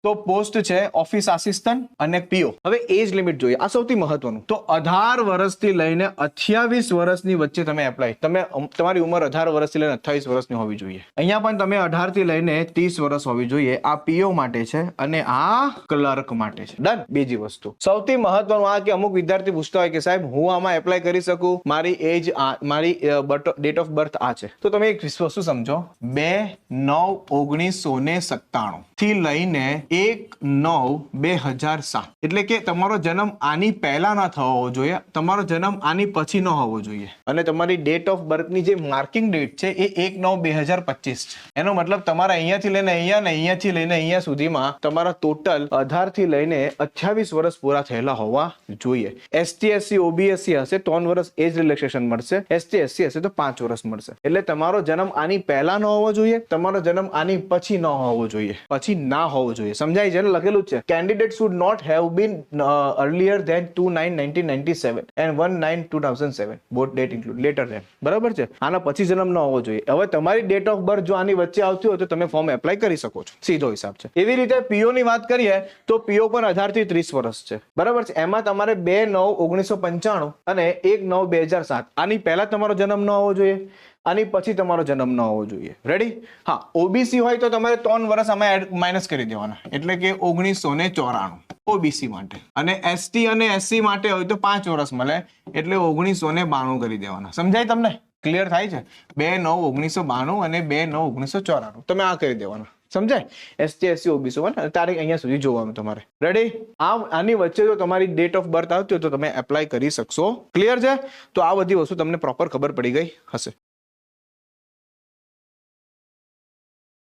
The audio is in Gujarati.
તો પોસ્ટ છે ઓફિસ આસિસ્ટન્ટ અને પીઓ. હવે એજ લિમિટ જોઈએ, આ સૌથી મહત્વનું. તો 18 વર્ષથી લઈને 28 વર્ષની વચ્ચે તમે એપ્લાય, તમારી ઉંમર 18 વર્ષથી લઈને 28 વર્ષની હોવી જોઈએ. અહીંયા પણ તમે 18 થી લઈને 30 વર્ષ હોવી જોઈએ. આ પીઓ માટે છે અને આ ક્લર્ક માટે છે. ડન. બીજી વસ્તુ સૌથી મહત્વનું આ કે અમુક વિદ્યાર્થી પૂછતા હોય કે સાહેબ હું આમાં એપ્લાય કરી શકું, મારી એજ મારી ડેટ ઓફ બર્થ આ છે. તો તમે એક વસ્તુ સમજો, 2/9/1997 થી લઈને 1/9/2007, એટલે કે તમારો જન્મ આની પહેલા ના થવો હોવો જોઈએ, તમારો જન્મ આની પછી ન હોવો જોઈએ. અને તમારી ડેટ ઓફ બર્થ ની જે માર્કિંગ ડેટ છે એ 1/9/2025 છે. એનો મતલબ તમારા અહીંયાથી લઈને અહીંયા ને અહીંયાથી લઈને અહીંયા સુધીમાં તમારા ટોટલ 18 થી લઈને 28 વર્ષ પૂરા થયેલા હોવા જોઈએ. એસટી એસસી ઓબીએસસી હશે 3 વર્ષ એજ રિલેક્સેશન મળશે, એસટી એસસી હશે તો 5 વર્ષ મળશે. એટલે તમારો જન્મ આની પહેલા ન હોવો જોઈએ, તમારો જન્મ આની પછી ન હોવો જોઈએ, પછી ના હોવો જોઈએ. સમજાય છે ને? લખેલું છે candidate should not have been earlier than 2/9/1997 and 1/9/2007 both date include later than. બરાબર છે? આના પછી જન્મ ન હોવો જોઈએ. હવે તમારી ડેટ ઓફ બર્થ જો આની વચ્ચે આવતી હોય તો તમે ફોર્મ એપ્લાય કરી શકો છો. સીધો હિસાબ છે. એવી રીતે પીઓ ની વાત કરીએ તો પીઓ પણ 18 થી 30 વર્ષ છે. બરાબર છે? એમાં તમારે 2/9/1995 અને 1/9/2007 આની પહેલા તમારો જન્મ ન હોવો જોઈએ, આની પછી તમારો જન્મ ન હોવો જોઈએ. રેડી? હા. ઓબીસી હોય તો તમારે 3 વર્ષ આમાં માઇનસ કરી દેવાના, એટલે કે 1994 ઓબીસી માટે. અને એસટી અને એસસી માટે હોય તો 5 વર્ષ મળે, એટલે 1992 કરી દેવાના. સમજાય તમને? ક્લિયર થાય છે? 2/9/1992 અને 2/9/1994 તમે આ કરી દેવાના. સમજાય? એસટી એસસી ઓબીસી તારીખ અહીંયા સુધી જોવાનું તમારે. રેડી? આની વચ્ચે જો તમારી ડેટ ઓફ બર્થ આવતી હોય તો તમે એપ્લાય કરી શકશો. ક્લિયર છે? તો આ બધી વસ્તુ તમને પ્રોપર ખબર પડી ગઈ હશે.